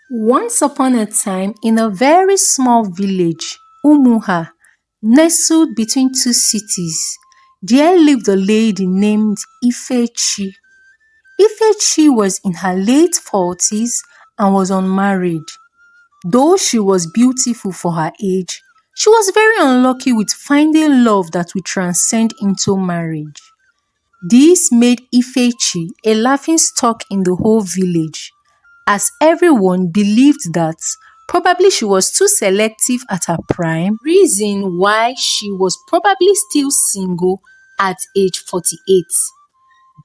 Once upon a time, in a very small village, Umuha, nestled between two cities, there lived a lady named Ifechi. Ifechi was in her late 40s and was unmarried. Though she was beautiful for her age, she was very unlucky with finding love that would transcend into marriage. This made Ifechi a laughingstock in the whole village, as everyone believed that probably she was too selective at her prime, reason why she was probably still single at age 48.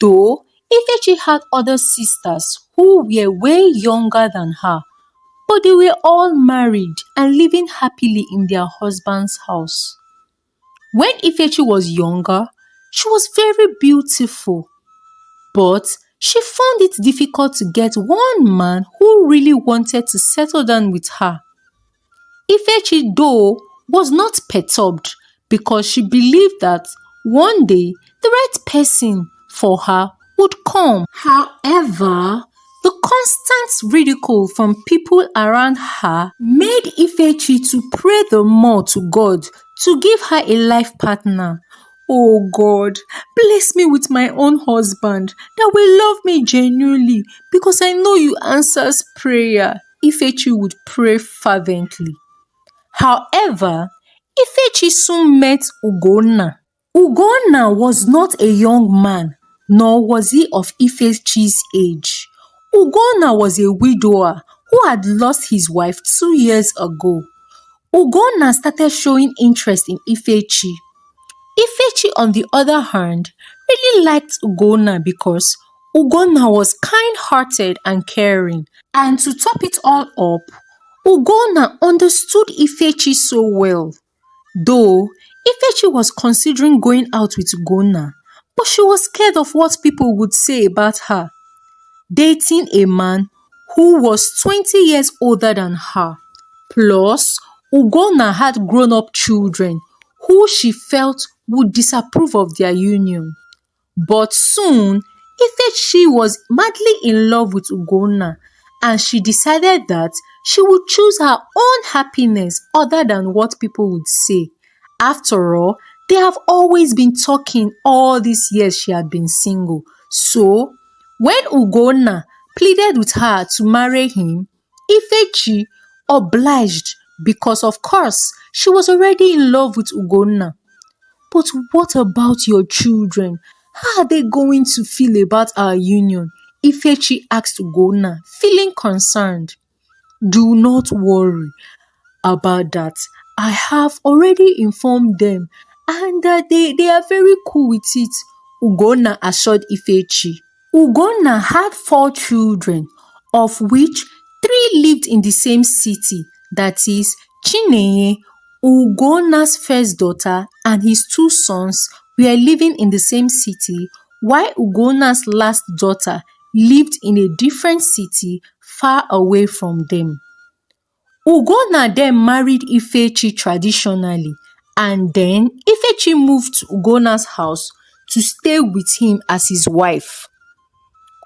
Though Ifechi had other sisters who were way younger than her, but they were all married and living happily in their husband's house. When Ifechi was younger, she was very beautiful, but she found it difficult to get one man who really wanted to settle down with her. Ifechi, though, was not perturbed because she believed that one day the right person for her would come. However, the constant ridicule from people around her made Ifechi to pray the more to God to give her a life partner. Oh God, bless me with my own husband that will love me genuinely because I know you answers prayer. Ifechi would pray fervently. However, Ifechi soon met Ugonna. Ugonna was not a young man, nor was he of Ifechi's age. Ugonna was a widower who had lost his wife 2 years ago. Ugonna started showing interest in Ifechi. Ifechi, on the other hand, really liked Ugonna because Ugonna was kind-hearted and caring. And to top it all up, Ugonna understood Ifechi so well. Though Ifechi was considering going out with Ugonna, but she was scared of what people would say about her. Dating a man who was 20 years older than her. Plus, Ugonna had grown-up children who she felt would disapprove of their union. But soon, Ifechi was madly in love with Ugonna, and she decided that she would choose her own happiness other than what people would say. After all, they have always been talking all these years she had been single. So, when Ugonna pleaded with her to marry him, Ifechi obliged because of course she was already in love with Ugonna. But what about your children? How are they going to feel about our union? Ifechi asked Ugonna, feeling concerned. Do not worry about that. I have already informed them and they are very cool with it, Ugonna assured Ifechi. Ugonna had 4 children, of which 3 lived in the same city, that is, Chinenye, Ugonna's first daughter, and his 2 sons were living in the same city, while Ugonna's last daughter lived in a different city far away from them. Ugonna then married Ifechi traditionally, and then Ifechi moved to Ugonna's house to stay with him as his wife.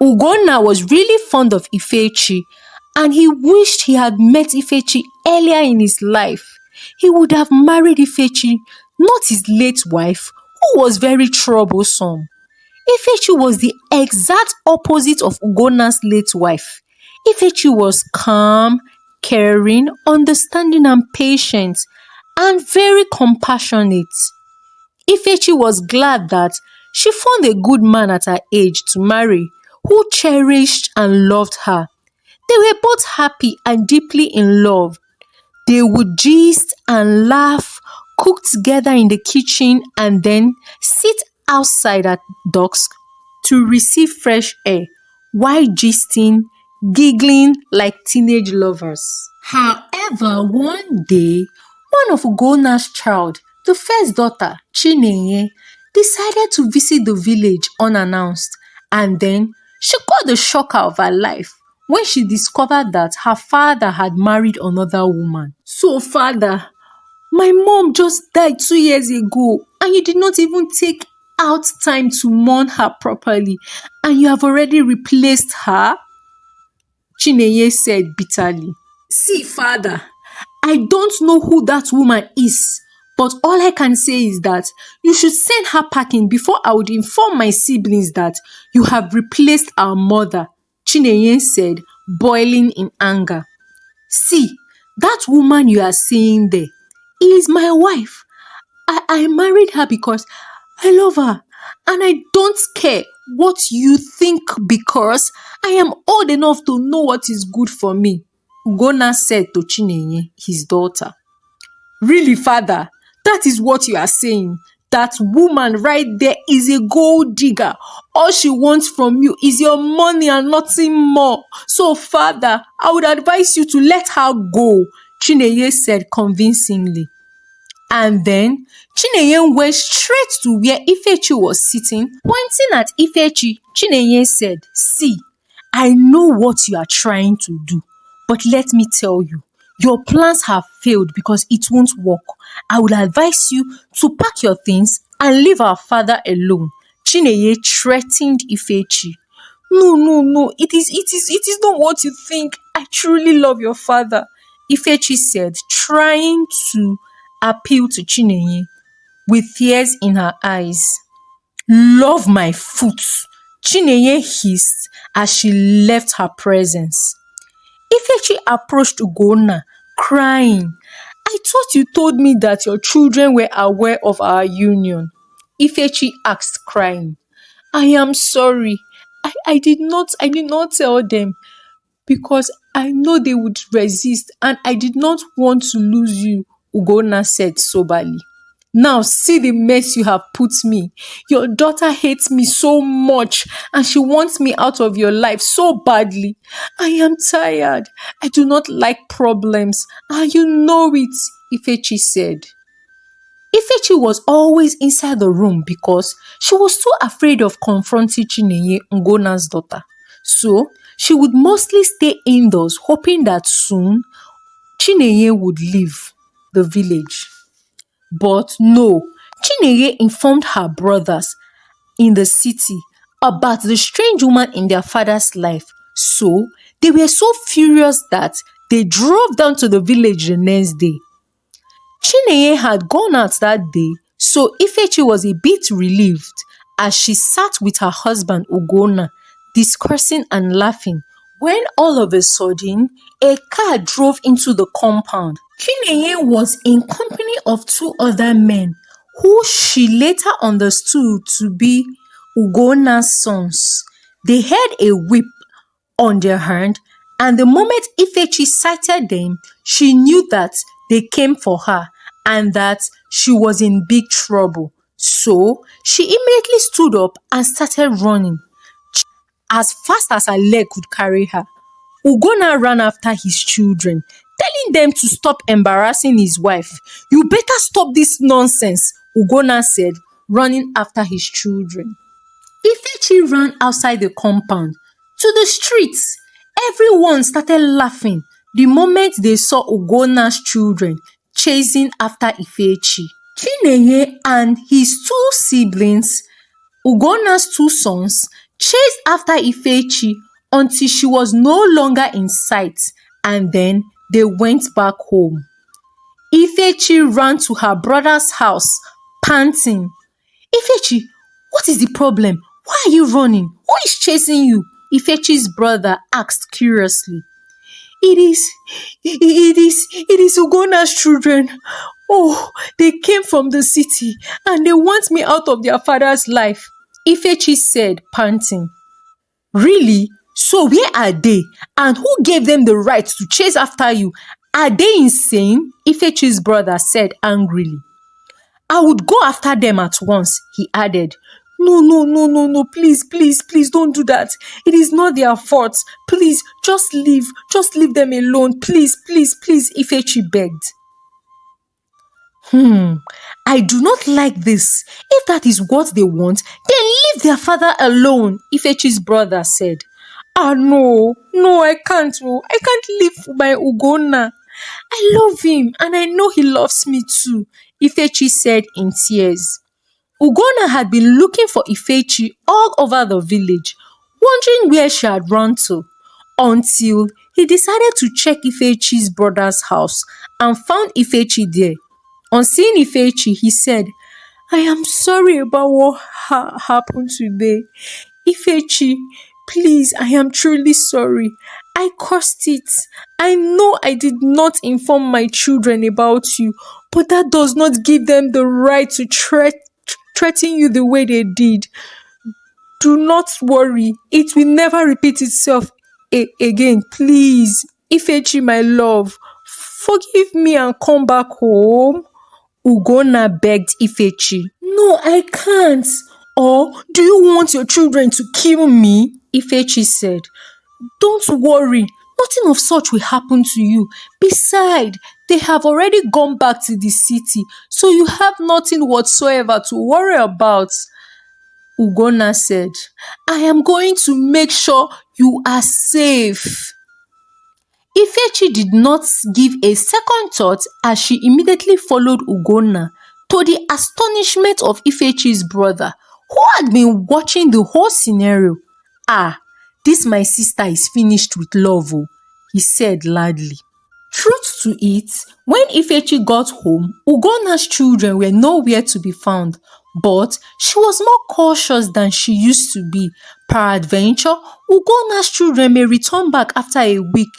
Ugonna was really fond of Ifechi and he wished he had met Ifechi earlier in his life. He would have married Ifechi, not his late wife, who was very troublesome. Ifechi was the exact opposite of Ugonna's late wife. Ifechi was calm, caring, understanding and patient, and very compassionate. Ifechi was glad that she found a good man at her age to marry who cherished and loved her. They were both happy and deeply in love. They would gist and laugh, cook together in the kitchen, and then sit outside at dusk to receive fresh air while gisting, giggling like teenage lovers. However, one day, one of Ugonna's child, the first daughter, Chinenye, decided to visit the village unannounced, and then she got the shocker of her life when she discovered that her father had married another woman. So, father, my mom just died 2 years ago and you did not even take out time to mourn her properly and you have already replaced her? Chinenye said bitterly. See, father, I don't know who that woman is, but all I can say is that you should send her packing before I would inform my siblings that you have replaced our mother, Chinenye said, boiling in anger. See, that woman you are seeing there is my wife. I married her because I love her and I don't care what you think because I am old enough to know what is good for me, Ugonna said to Chinenye, his daughter. Really, father, that is what you are saying. That woman right there is a gold digger. All she wants from you is your money and nothing more. So, father, I would advise you to let her go, Chinenye said convincingly. And then Chinenye went straight to where Ifechi was sitting. Pointing at Ifechi, Chinenye said, see, I know what you are trying to do, but let me tell you, your plans have failed because it won't work. I would advise you to pack your things and leave our father alone. Chinenye threatened Ifechi. No, no, no, it is not what you think. I truly love your father, Ifechi said, trying to appeal to Chinenye with tears in her eyes. Love my foot, Chinenye hissed as she left her presence. Ifechi approached Ugonna, crying. I thought you told me that your children were aware of our union. Ifechi asked, crying. I am sorry. I did not tell them because I know they would resist and I did not want to lose you, Ugonna said soberly. Now see the mess you have put me. Your daughter hates me so much and she wants me out of your life so badly. I am tired. I do not like problems. And you know it, Ifechi said. Ifechi was always inside the room because she was too afraid of confronting Chinenye, Ugonna's daughter. So she would mostly stay indoors, hoping that soon Chinenye would leave the village. But no, Chinenye informed her brothers in the city about the strange woman in their father's life. So they were so furious that they drove down to the village the next day. Chinenye had gone out that day, so Ifechi was a bit relieved as she sat with her husband Ugonna, discussing and laughing, when all of a sudden a car drove into the compound. Chinenye was in company of two other men who she later understood to be Ugonna's sons. They had a whip on their hand, and the moment Ifechi sighted them, she knew that they came for her and that she was in big trouble. So she immediately stood up and started running as fast as her leg could carry her. Ugonna ran after his children, telling them to stop embarrassing his wife. You better stop this nonsense, Ugonna said, running after his children. Ifechi ran outside the compound to the streets. Everyone started laughing the moment they saw Ugonna's children chasing after Ifechi. Chinenye and his two siblings, Ugonna's two sons, chased after Ifechi until she was no longer in sight, and then they went back home. Ifechi ran to her brother's house, panting. Ifechi, what is the problem? Why are you running? Who is chasing you? Ifechi's brother asked curiously. It is Ugonna's children. Oh, they came from the city and they want me out of their father's life, Ifechi said, panting. Really? So where are they? And who gave them the right to chase after you? Are they insane? Ifechi's brother said angrily. I would go after them at once, he added. No, please, don't do that. It is not their fault. Please, just leave them alone. Please, Ifechi begged. I do not like this. If that is what they want, then leave their father alone, Ifechi's brother said. No, I can't. I can't live my Ugonna. I love him and I know he loves me too, Ifechi said in tears. Ugonna had been looking for Ifechi all over the village, wondering where she had run to. until he decided to check Ifechi's brother's house and found Ifechi there. On seeing Ifechi, he said, "I am sorry about what happened today. Ifechi, please, I am truly sorry. I cursed it. I know I did not inform my children about you, but that does not give them the right to threaten you the way they did. Do not worry, it will never repeat itself again. Please, Ifechi, my love, forgive me and come back home." Ugonna begged Ifechi. "No, I can't. Or do you want your children to kill me?" Ifechi said. "Don't worry, nothing of such will happen to you. Besides, they have already gone back to the city, so you have nothing whatsoever to worry about." Ugonna said, "I am going to make sure you are safe." Ifechi did not give a second thought as she immediately followed Ugonna, to the astonishment of Ifechi's brother, who had been watching the whole scenario. "Ah, this my sister is finished with love," he said loudly. Truth to it, when Ifechi got home, Ugonna's children were nowhere to be found, but she was more cautious than she used to be. Peradventure, Ugonna's children may return back after a week.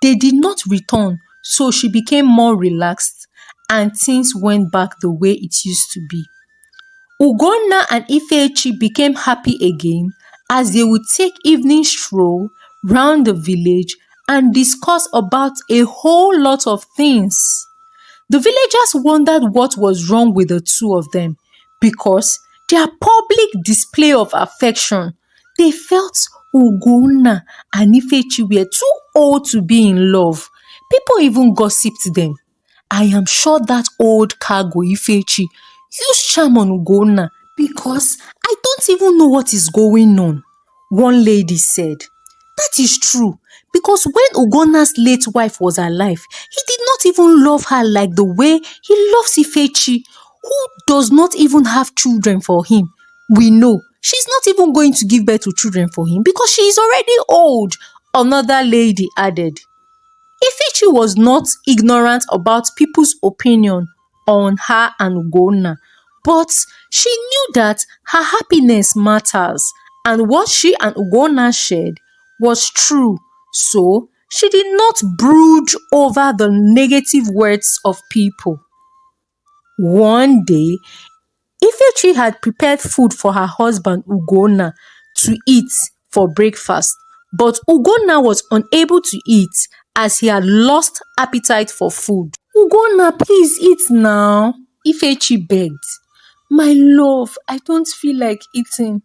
They did not return, so she became more relaxed, and things went back the way it used to be. Ugonna and Ifechi became happy again as they would take evening stroll round the village and discuss about a whole lot of things. The villagers wondered what was wrong with the two of them, because their public display of affection, they felt Ugonna and Ifechi were too old to be in love. People even gossiped them. "I am sure that old cargo Ifechi used charm on Ugonna, because I don't even know what is going on," one lady said. "That is true, because when Ugonna's late wife was alive, he did not even love her like the way he loves Ifechi, who does not even have children for him. We know she's not even going to give birth to children for him because she is already old," another lady added. Ifechi was not ignorant about people's opinion on her and Ugonna, but she knew that her happiness matters, and what she and Ugonna shared was true, so she did not brood over the negative words of people. One day, Ifechi had prepared food for her husband Ugonna to eat for breakfast, but Ugonna was unable to eat as he had lost appetite for food. "Ugonna, please eat now," Ifechi begged. "My love, I don't feel like eating.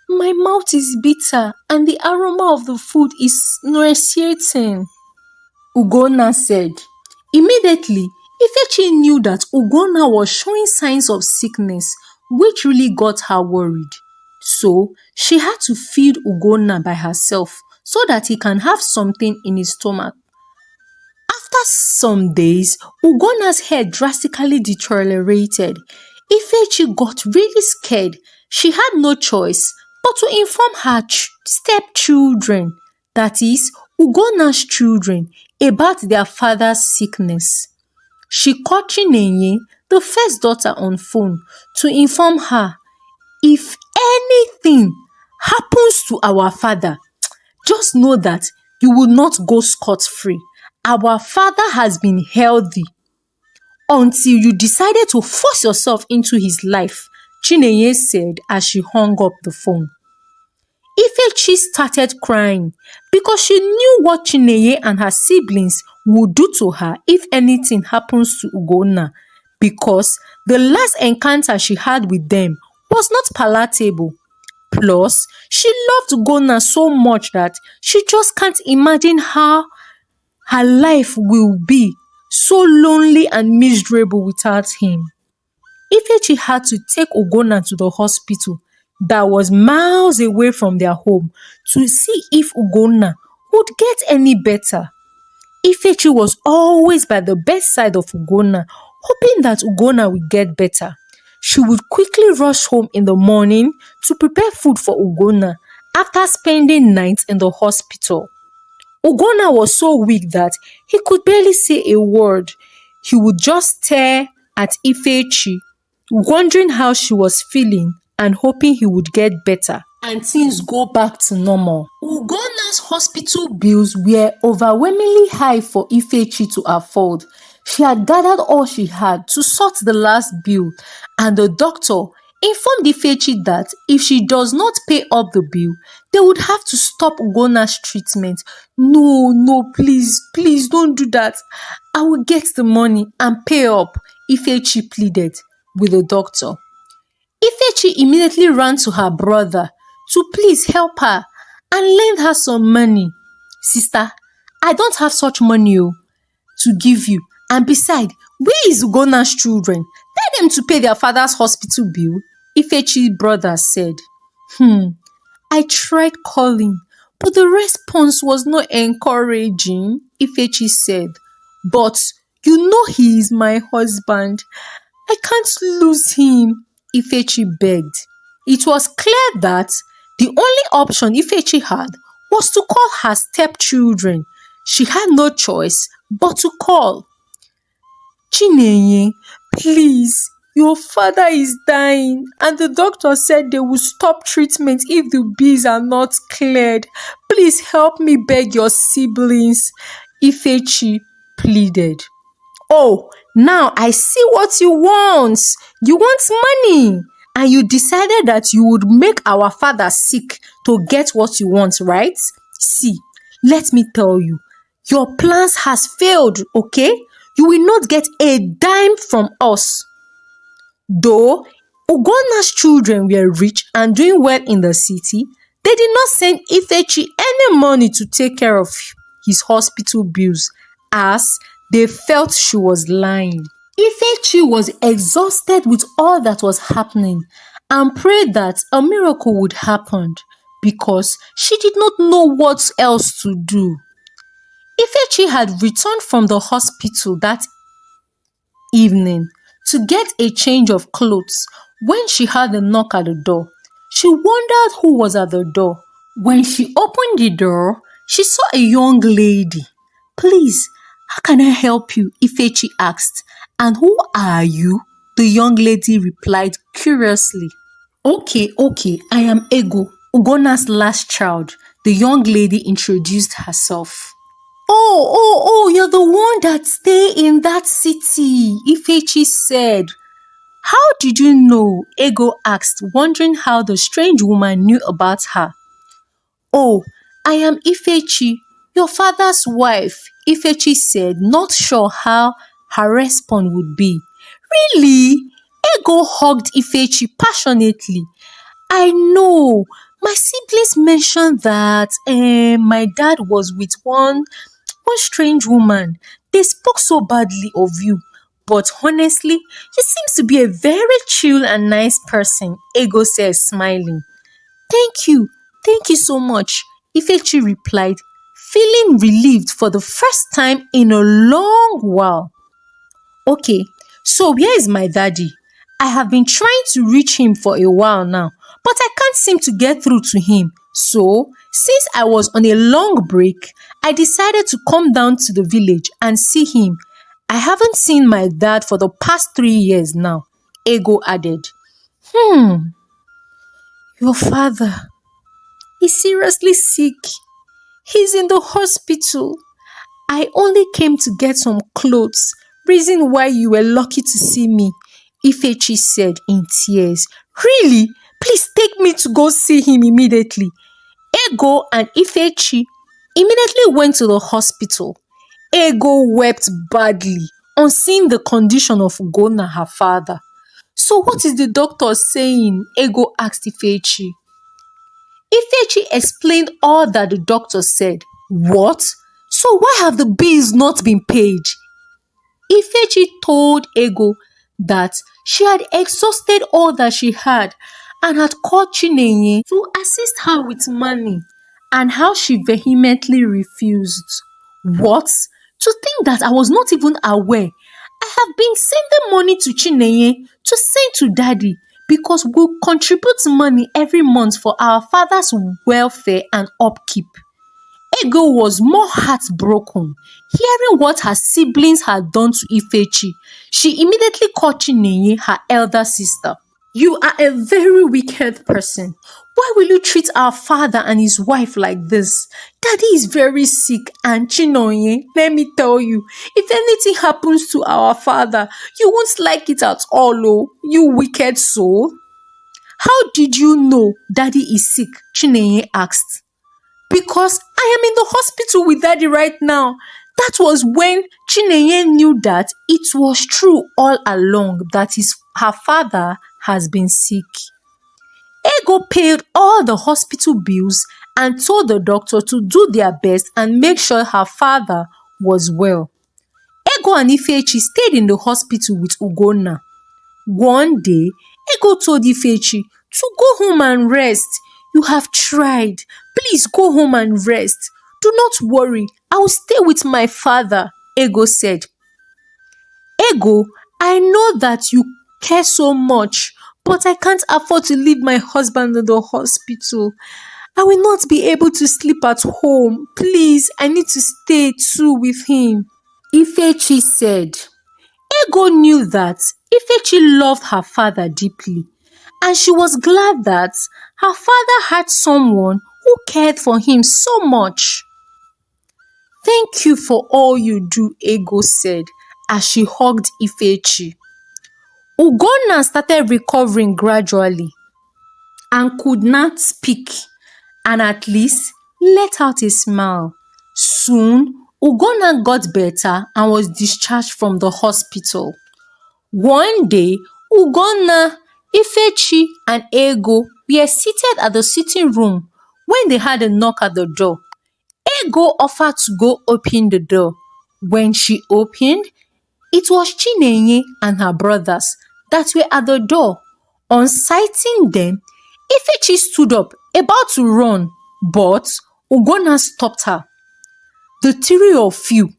My mouth is bitter and the aroma of the food is nauseating," Ugonna said. Immediately, Ifechi knew that Ugonna was showing signs of sickness, which really got her worried. So, she had to feed Ugonna by herself so that he can have something in his stomach. After some days, Ugonna's health drastically deteriorated. Ifechi got really scared. She had no choice but to inform her stepchildren, that is, Ugonna's children, about their father's sickness. She called Chinenye, the first daughter, on phone to inform her, "If anything happens to our father, just know that you will not go scot-free. Our father has been healthy until you decided to force yourself into his life," Chinenye said as she hung up the phone. Ifechi started crying because she knew what Chinenye and her siblings would do to her if anything happens to Ugonna, because the last encounter she had with them was not palatable. Plus, she loved Ugonna so much that she just can't imagine how her life will be so lonely and miserable without him. Ifechi had to take Ugonna to the hospital that was miles away from their home to see if Ugonna would get any better. Ifechi was always by the bedside of Ugonna, hoping that Ugonna would get better. She would quickly rush home in the morning to prepare food for Ugonna after spending nights in the hospital. Ugonna was so weak that he could barely say a word. He would just stare at Ifechi, wondering how she was feeling and hoping he would get better and things go back to normal. Ugonna's hospital bills were overwhelmingly high for Ifechi to afford. She had gathered all she had to sort the last bill, and the doctor informed Ifechi that if she does not pay up the bill, they would have to stop Ugonna's treatment. No, no, please, please don't do that. I will get the money and pay up, Ifechi pleaded with the doctor. Ifechi immediately ran to her brother to please help her and lend her some money. Sister, I don't have such money to give you, and beside, where is Ugonna's children? Tell them to pay their father's hospital bill, Ifechi's brother said. I tried calling, but the response was not encouraging, Ifechi said. But you know he is my husband. I can't lose him, Ifechi begged. It was clear that the only option Ifechi had was to call her stepchildren. She had no choice but to call. Chinenye, please, your father is dying and the doctor said they will stop treatment if the bills are not cleared. Please help me beg your siblings, Ifechi pleaded. Oh, now I see what you want. You want money. And you decided that you would make our father sick to get what you want, right? See, let me tell you, your plans has failed, okay? You will not get a dime from us. Though Ugonna's children were rich and doing well in the city, they did not send Ifechi any money to take care of his hospital bills, as they felt she was lying. Ifechi was exhausted with all that was happening and prayed that a miracle would happen because she did not know what else to do. Ifechi had returned from the hospital that evening to get a change of clothes when she heard a knock at the door. She wondered who was at the door. When she opened the door, she saw a young lady. Please, how can I help you? Ifechi asked. And who are you? The young lady replied curiously. Okay, I am Ego, Ugonna's last child. The young lady introduced herself. Oh, you're the one that stay in that city, Ifechi said. How did you know? Ego asked, wondering how the strange woman knew about her. Oh, I am Ifechi, your father's wife, Ifechi said, not sure how her response would be. Really? Ego hugged Ifechi passionately. I know. My siblings mentioned that my dad was with one strange woman. They spoke so badly of you. But honestly, you seem to be a very chill and nice person, Ego said, smiling. Thank you so much, Ifechi replied, feeling relieved for the first time in a long while. Okay, so where is my daddy? I have been trying to reach him for a while now, but I can't seem to get through to him. So, since I was on a long break, I decided to come down to the village and see him. I haven't seen my dad for the past 3 years now, Ego added. Your father is seriously sick. He's in the hospital. I only came to get some clothes. Reason why you were lucky to see me, Ifechi said in tears. Really? Please take me to go see him immediately. Ego and Ifechi immediately went to the hospital. Ego wept badly on seeing the condition of Ugonna, her father. So what is the doctor saying? Ego asked Ifechi. Ifechi explained all that the doctor said. What? So why have the bills not been paid? Ifechi told Ego that she had exhausted all that she had and had called Chinenye to assist her with money, and how she vehemently refused. What? To think that I was not even aware. I have been sending money to Chinenye to send to daddy because we contribute money every month for our father's welfare and upkeep. Ego was more heartbroken. Hearing what her siblings had done to Ifechi, she immediately called Chinenye, her elder sister. You are a very wicked person. Why will you treat our father and his wife like this? Daddy is very sick, and Chinonye, let me tell you, if anything happens to our father, you won't like it at all, oh, you wicked soul. How did you know Daddy is sick? Chinenye asked. Because I am in the hospital with Daddy right now. That was when Chinenye knew that it was true all along that her father has been sick. Ego paid all the hospital bills and told the doctor to do their best and make sure her father was well. Ego and Ifechi stayed in the hospital with Ugonna. One day, Ego told Ifechi to go home and rest. You have tried. Please go home and rest. Do not worry. I will stay with my father, Ego said. Ego, I know that you care so much, but I can't afford to leave my husband in the hospital. I will not be able to sleep at home. Please, I need to stay too with him. Ifechi said. Ego knew that Ifechi loved her father deeply, and she was glad that her father had someone who cared for him so much. Thank you for all you do, Ego said as she hugged Ifechi. Ugonna started recovering gradually and could not speak, and at least let out a smile. Soon, Ugonna got better and was discharged from the hospital. One day, Ugonna, Ifechi, and Ego were seated at the sitting room when they had a knock at the door. Ego offered to go open the door. When she opened, it was Chinenye and her brothers that were at the door. On sighting them, Ifechi stood up, about to run, but Ugonna stopped her. The three of you,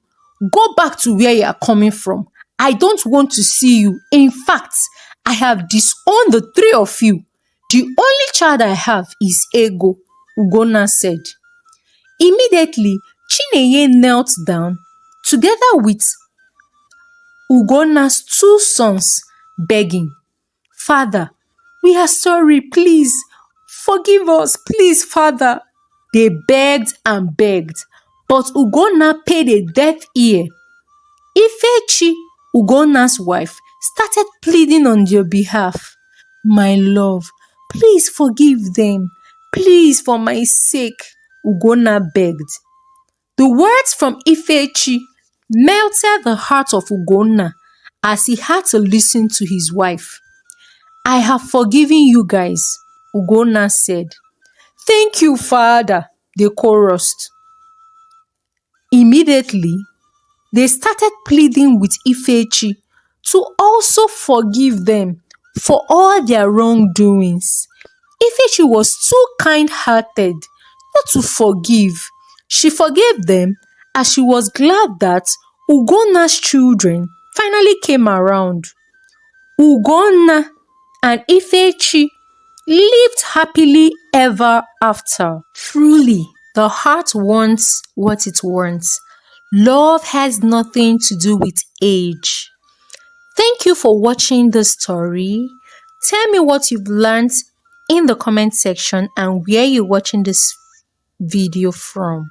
go back to where you are coming from. I don't want to see you. In fact, I have disowned the three of you. The only child I have is Ego, Ugonna said. Immediately, Chinenye knelt down together with Ugonna's two sons, begging, Father, we are sorry, please, forgive us, please, Father. They begged and begged, but Ugonna paid a deaf ear. Ifechi, Ugonna's wife, started pleading on their behalf. My love, please forgive them. Please, for my sake, Ugonna begged. The words from Ifechi melted the heart of Ugonna as he had to listen to his wife. I have forgiven you guys, Ugonna said. Thank you, Father, they chorused. Immediately, they started pleading with Ifechi to also forgive them for all their wrongdoings. Ifechi was too kind-hearted not to forgive. She forgave them as she was glad that Ugonna's children finally came around. Ugonna and Ifechi lived happily ever after. Truly, the heart wants what it wants. Love has nothing to do with age. Thank you for watching the story. Tell me what you've learned in the comment section and where you're watching this video from.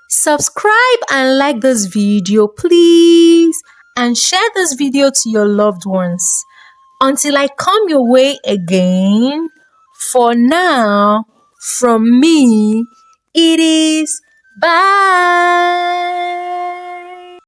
Subscribe and like this video, please, and share this video to your loved ones. Until I come your way again, for now, from me, it is bye.